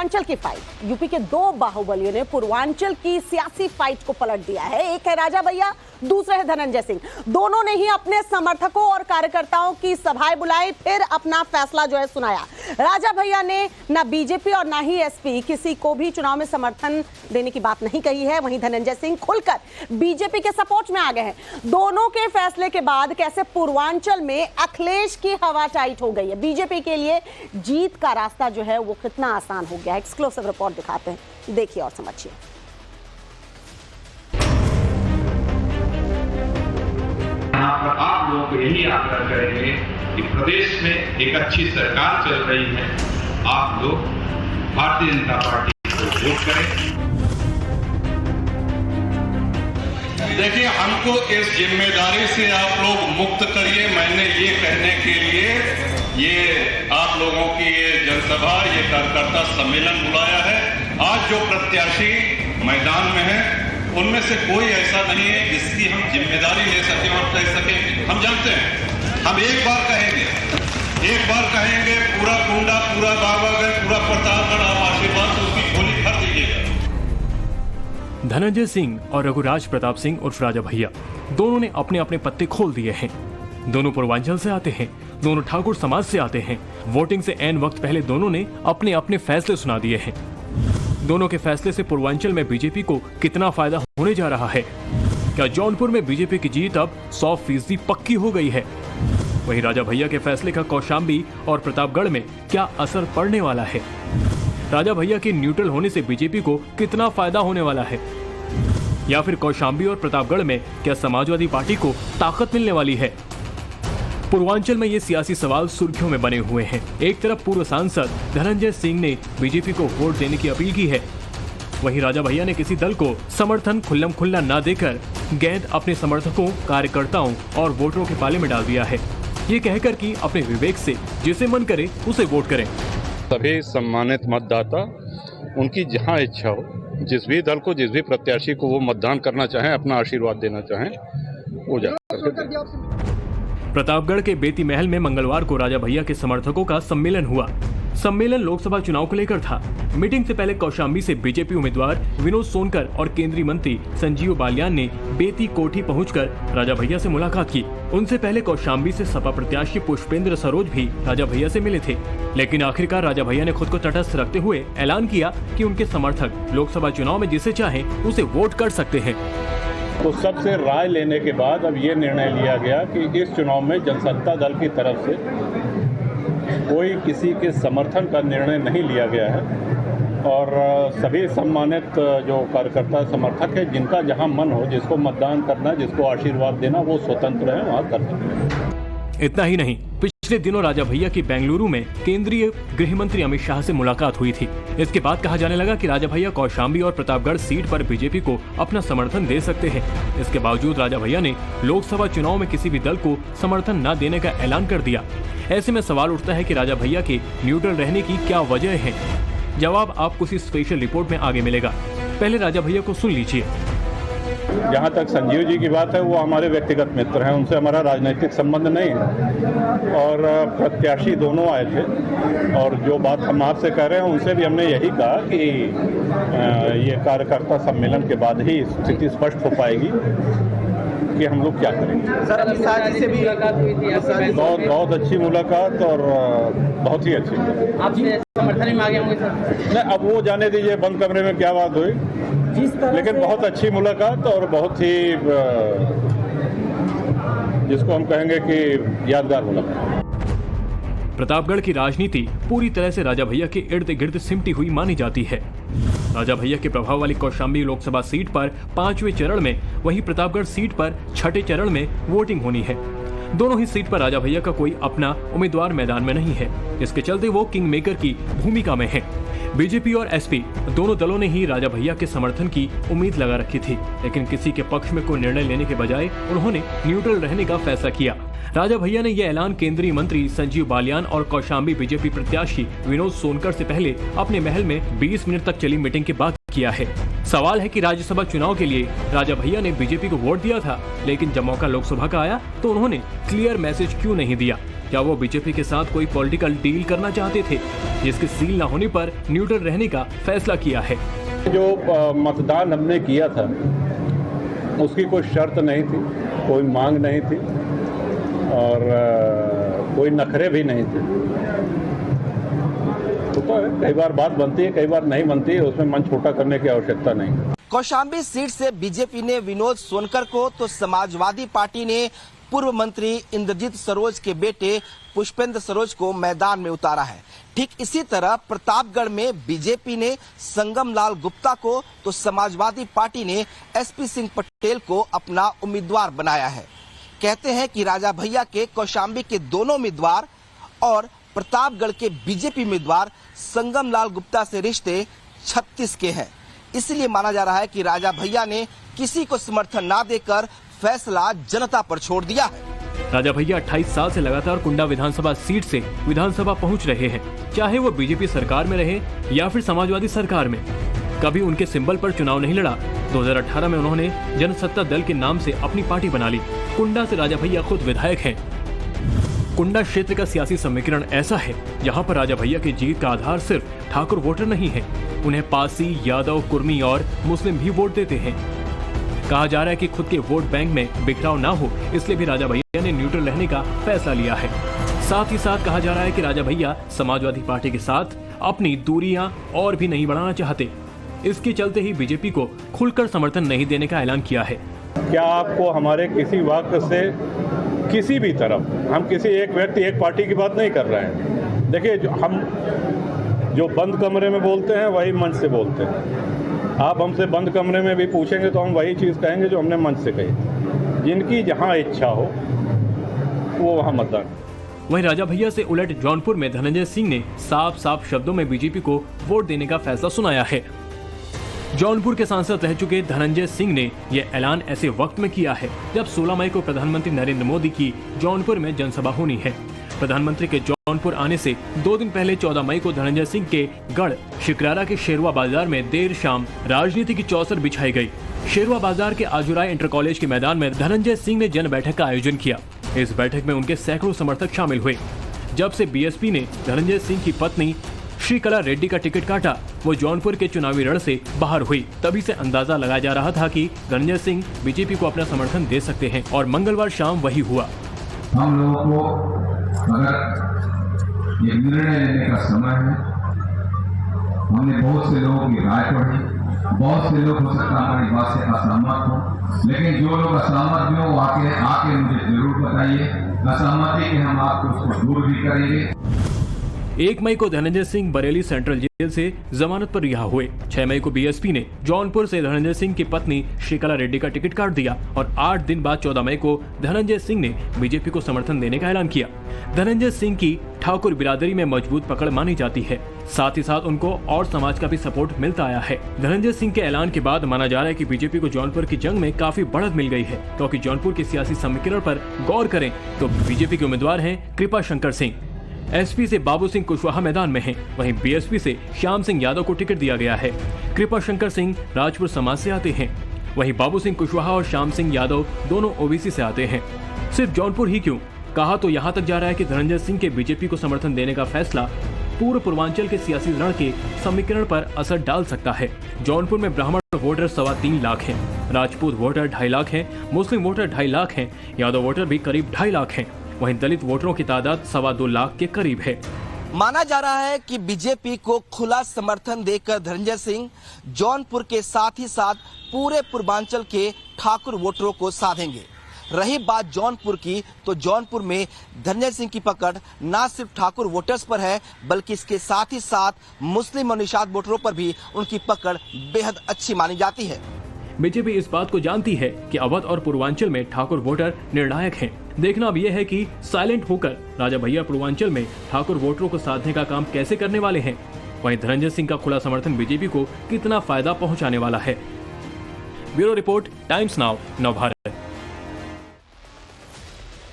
पूर्वांचल की fight, UP के दो बाहुबलियों ने पूर्वांचल की सियासी फाइट को पलट दिया है। एक है राजा भैया, दूसरे है धनंजय सिंह। दोनों ने ही अपने समर्थकों और कार्यकर्ताओं की सभाएं बुलाई, फिर अपना फैसला जो है सुनाया। राजा भैया ने ना बीजेपी और ना ही एसपी किसी को भी चुनाव में समर्थन देने की बात नहीं कही है। वहीं धनंजय सिंह खुलकर बीजेपी के सपोर्ट में आ गए हैं। दोनों के फैसले के बाद कैसे पूर्वांचल में अखिलेश की हवा टाइट हो गई है। बीजेपी के लिए जीत का रास्ता जो है वो कितना आसान हो गया है। एक्सक्लूसिव रिपोर्ट दिखाते हैं, देखिए और समझिए। यहाँ पर आप लोगों को यही आग्रह करेंगे कि प्रदेश में एक अच्छी सरकार चल रही है, आप लोग भारतीय जनता पार्टी को वोट करें। देखिए, हमको इस जिम्मेदारी से आप लोग मुक्त करिए। मैंने ये कहने के लिए ये आप लोगों की ये जनसभा, ये कार्यकर्ता सम्मेलन बुलाया है। आज जो प्रत्याशी मैदान में है उनमें से कोई ऐसा नहीं है जिसकी हम जिम्मेदारी ले सकें और कह सकें। हम जानते हैं, हम एक बार कहेंगे पूरा कुंडा, पूरा बाबागंज, पूरा प्रतापगढ़ आप आशीर्वाद से उसकी झोली भर दीजिएगा। धनंजय सिंह और रघुराज प्रताप सिंह उर्फ राजा भैया दोनों ने अपने अपने पत्ते खोल दिए हैं। दोनों पूर्वांचल से आते हैं, दोनों ठाकुर समाज से आते हैं। वोटिंग से ऐन वक्त पहले दोनों ने अपने अपने फैसले सुना दिए हैं। दोनों के फैसले से पूर्वांचल में बीजेपी को कितना फायदा होने जा रहा है? क्या जौनपुर में बीजेपी की जीत अब 100% पक्की हो गई है? वहीं राजा भैया के फैसले का कौशाम्बी और प्रतापगढ़ में क्या असर पड़ने वाला है? राजा भैया के न्यूट्रल होने से बीजेपी को कितना फायदा होने वाला है? या फिर कौशाम्बी और प्रतापगढ़ में क्या समाजवादी पार्टी को ताकत मिलने वाली है? पूर्वांचल में ये सियासी सवाल सुर्खियों में बने हुए हैं। एक तरफ पूर्व सांसद धनंजय सिंह ने बीजेपी को वोट देने की अपील की है, वहीं राजा भैया ने किसी दल को समर्थन खुल्लम खुल्ला न देकर गेंद अपने समर्थकों, कार्यकर्ताओं और वोटरों के पाले में डाल दिया है, ये कहकर कि अपने विवेक से जिसे मन करे उसे वोट करें। सभी सम्मानित मतदाता उनकी जहां इच्छा हो, जिस भी दल को, जिस भी प्रत्याशी को वो मतदान करना चाहें, अपना आशीर्वाद देना चाहें, वो जाकर। प्रतापगढ़ के बेती महल में मंगलवार को राजा भैया के समर्थकों का सम्मेलन हुआ। सम्मेलन लोकसभा चुनाव को लेकर था। मीटिंग से पहले कौशाम्बी से बीजेपी उम्मीदवार विनोद सोनकर और केंद्रीय मंत्री संजीव बालियान ने बेती कोठी पहुंचकर राजा भैया से मुलाकात की। उनसे पहले कौशाम्बी से सपा प्रत्याशी पुष्पेंद्र सरोज भी राजा भैया से मिले थे, लेकिन आखिरकार राजा भैया ने खुद को तटस्थ रखते हुए ऐलान किया कि उनके समर्थक लोकसभा चुनाव में जिसे चाहे उसे वोट कर सकते हैं। तो सबसे राय लेने के बाद अब ये निर्णय लिया गया कि इस चुनाव में जनसत्ता दल की तरफ से कोई किसी के समर्थन का निर्णय नहीं लिया गया है और सभी सम्मानित जो कार्यकर्ता समर्थक है, जिनका जहां मन हो, जिसको मतदान करना, जिसको आशीर्वाद देना, वो स्वतंत्र है, वहां कर सकते हैं। इतना ही नहीं, पिछले दिनों राजा भैया की बेंगलुरु में केंद्रीय गृह मंत्री अमित शाह से मुलाकात हुई थी। इसके बाद कहा जाने लगा कि राजा भैया कौशाम्बी और प्रतापगढ़ सीट पर बीजेपी को अपना समर्थन दे सकते हैं। इसके बावजूद राजा भैया ने लोकसभा चुनाव में किसी भी दल को समर्थन न देने का ऐलान कर दिया। ऐसे में सवाल उठता है कि राजा भैया के न्यूट्रल रहने की क्या वजह है? जवाब आपको इस स्पेशल रिपोर्ट में आगे मिलेगा। पहले राजा भैया को सुन लीजिए। जहाँ तक संजीव जी की बात है, वो हमारे व्यक्तिगत मित्र हैं, उनसे हमारा राजनीतिक संबंध नहीं है और प्रत्याशी दोनों आए थे और जो बात हम आपसे कह रहे हैं उनसे भी हमने यही कहा कि ये कार्यकर्ता सम्मेलन के बाद ही स्थिति स्पष्ट हो पाएगी कि हम लोग क्या करेंगे। सर, अमित शाह जी से भी मुलाकात हुई थी, बहुत अच्छी मुलाकात और बहुत ही अच्छी। आपने समर्थन में आगे होंगे सर? नहीं, अब वो जाने दीजिए बंद कमरे में क्या बात हुई, लेकिन बहुत अच्छी मुलाकात और बहुत ही जिसको हम कहेंगे कि यादगार मुलाकात। प्रतापगढ़ की राजनीति पूरी तरह से राजा भैया के इर्द गिर्द सिमटी हुई मानी जाती है। राजा भैया के प्रभाव वाली कौशाम्बी लोकसभा सीट पर 5वें चरण में, वहीं प्रतापगढ़ सीट पर 6ठे चरण में वोटिंग होनी है। दोनों ही सीट पर राजा भैया का कोई अपना उम्मीदवार मैदान में नहीं है। इसके चलते वो किंग मेकर की भूमिका में है। बीजेपी और एसपी दोनों दलों ने ही राजा भैया के समर्थन की उम्मीद लगा रखी थी, लेकिन किसी के पक्ष में कोई निर्णय लेने के बजाय उन्होंने न्यूट्रल रहने का फैसला किया। राजा भैया ने यह ऐलान केंद्रीय मंत्री संजीव बालियान और कौशाम्बी बीजेपी प्रत्याशी विनोद सोनकर से पहले अपने महल में 20 मिनट तक चली मीटिंग के बाद किया है। सवाल है कि राज्यसभा चुनाव के लिए राजा भैया ने बीजेपी को वोट दिया था, लेकिन जब मौका लोकसभा का आया तो उन्होंने क्लियर मैसेज क्यों नहीं दिया? क्या वो बीजेपी के साथ कोई पॉलिटिकल डील करना चाहते थे, जिसके सील न होने पर न्यूट्रल रहने का फैसला किया है। जो मतदान हमने किया था उसकी कोई शर्त नहीं थी, कोई मांग नहीं थी और कोई नखरे भी नहीं थे। तो कई बार बात बनती है, कई बार नहीं बनती है, उसमें मन छोटा करने की आवश्यकता नहीं। कौशाम्बी सीट से बीजेपी ने विनोद सोनकर को तो समाजवादी पार्टी ने पूर्व मंत्री इंद्रजीत सरोज के बेटे पुष्पेंद्र सरोज को मैदान में उतारा है। ठीक इसी तरह प्रतापगढ़ में बीजेपी ने संगम लाल गुप्ता को तो समाजवादी पार्टी ने एसपी सिंह पटेल को अपना उम्मीदवार बनाया है। कहते हैं कि राजा भैया के कौशाम्बी के दोनों उम्मीदवार और प्रतापगढ़ के बीजेपी उम्मीदवार संगम लाल गुप्ता से रिश्ते 36 के हैं। इसलिए माना जा रहा है कि राजा भैया ने किसी को समर्थन ना देकर फैसला जनता पर छोड़ दिया है। राजा भैया 28 साल से लगातार कुंडा विधानसभा सीट से विधानसभा पहुंच रहे हैं, चाहे वो बीजेपी सरकार में रहे या फिर समाजवादी सरकार में। कभी उनके सिंबल पर चुनाव नहीं लड़ा। 2018 में उन्होंने जनसत्ता दल के नाम से अपनी पार्टी बना ली। कुंडा से राजा भैया खुद विधायक हैं। कुंडा क्षेत्र का सियासी समीकरण ऐसा है जहां पर राजा भैया की जीत का आधार सिर्फ ठाकुर वोटर नहीं है, उन्हें पासी, यादव, कुर्मी और मुस्लिम भी वोट देते हैं। कहा जा रहा है कि खुद के वोट बैंक में बिखराव ना हो, इसलिए भी राजा भैया ने न्यूट्रल रहने का फैसला लिया है। साथ ही साथ कहा जा रहा है कि राजा भैया समाजवादी पार्टी के साथ अपनी दूरियां और भी नहीं बढ़ाना चाहते। इसके चलते ही बीजेपी को खुलकर समर्थन नहीं देने का ऐलान किया है। क्या आपको हमारे किसी वाक्य से किसी भी तरफ, हम किसी एक व्यक्ति एक पार्टी की बात नहीं कर रहे हैं। देखिए, हम जो बंद कमरे में बोलते हैं वही मंच से बोलते हैं। आप हमसे बंद कमरे में भी पूछेंगे तो हम वही चीज़ कहेंगे जो हमने मंच से कही। जिनकी जहां इच्छा हो वो वहां मतदान। वहीं राजा भैया से उलट जौनपुर में धनंजय सिंह ने साफ साफ शब्दों में बीजेपी को वोट देने का फैसला सुनाया है। जौनपुर के सांसद रह चुके धनंजय सिंह ने यह ऐलान ऐसे वक्त में किया है जब 16 मई को प्रधानमंत्री नरेंद्र मोदी की जौनपुर में जनसभा होनी है। प्रधानमंत्री के जौनपुर आने से 2 दिन पहले 14 मई को धनंजय सिंह के गढ़ शिकरारा के शेरवा बाजार में देर शाम राजनीति की चौसर बिछाई गई। शेरवा बाजार के आजुराय इंटर कॉलेज के मैदान में धनंजय सिंह ने जन बैठक का आयोजन किया। इस बैठक में उनके सैकड़ों समर्थक शामिल हुए। जब से बीएसपी ने धनंजय सिंह की पत्नी श्रीकला रेड्डी का टिकट काटा, वो जौनपुर के चुनावी रण से बाहर हुई। तभी से अंदाजा लगाया जा रहा था कि धनंजय सिंह बीजेपी को अपना समर्थन दे सकते हैं और मंगलवार शाम वही हुआ। हम लोगों को अगर ये निर्णय लेने का समय है, हमने बहुत से लोगों की राय पढ़ी, बहुत से लोग हो सकता है हमारी बात से असहमत हो, लेकिन जो लोग असहमत भी हो आके मुझे जरूर बताइए। असहमति के हम आपको उसको दूर भी करेंगे। 1 मई को धनंजय सिंह बरेली सेंट्रल जेल से जमानत पर रिहा हुए। 6 मई को बीएसपी ने जौनपुर से धनंजय सिंह की पत्नी श्रीकला रेड्डी का टिकट काट दिया और 8 दिन बाद 14 मई को धनंजय सिंह ने बीजेपी को समर्थन देने का ऐलान किया। धनंजय सिंह की ठाकुर बिरादरी में मजबूत पकड़ मानी जाती है। साथ ही साथ उनको और समाज का भी सपोर्ट मिलता आया है। धनंजय सिंह के ऐलान के बाद माना जा रहा है कि बीजेपी को जौनपुर की जंग में काफी बढ़त मिल गई है, क्योंकि जौनपुर के सियासी समीकरण पर गौर करें तो बीजेपी के उम्मीदवार हैं कृपा शंकर सिंह। एसपी से बाबू सिंह कुशवाहा मैदान में हैं, वहीं बीएसपी से श्याम सिंह यादव को टिकट दिया गया है। कृपा शंकर सिंह राजपुर समाज से आते हैं, वहीं बाबू सिंह कुशवाहा और श्याम सिंह यादव दोनों ओबीसी से आते हैं। सिर्फ जौनपुर ही क्यों, कहा तो यहाँ तक जा रहा है कि धनंजय सिंह के बीजेपी को समर्थन देने का फैसला पूर्व पूर्वांचल के सियासी रण के समीकरण पर असर डाल सकता है। जौनपुर में ब्राह्मण वोटर 3.25 लाख हैं, राजपूत वोटर 2.5 लाख हैं, मुस्लिम वोटर 2.5 लाख हैं, यादव वोटर भी करीब 2.5 लाख हैं। वहीं दलित वोटरों की तादाद 2.25 लाख के करीब है। माना जा रहा है कि बीजेपी को खुला समर्थन देकर धनंजय सिंह जौनपुर के साथ ही साथ पूरे पूर्वांचल के ठाकुर वोटरों को साधेंगे। रही बात जौनपुर की, तो जौनपुर में धनंजय सिंह की पकड़ न सिर्फ ठाकुर वोटर्स पर है, बल्कि इसके साथ ही साथ मुस्लिम और निषाद वोटरों पर भी उनकी पकड़ बेहद अच्छी मानी जाती है। बीजेपी इस बात को जानती है कि अवध और पूर्वांचल में ठाकुर वोटर निर्णायक हैं। देखना अब यह है कि साइलेंट होकर राजा भैया पूर्वांचल में ठाकुर वोटरों को साधने का काम कैसे करने वाले हैं। वहीं धनंजय सिंह का खुला समर्थन बीजेपी को कितना फायदा पहुंचाने वाला है। Bureau report, times now, Navbharat.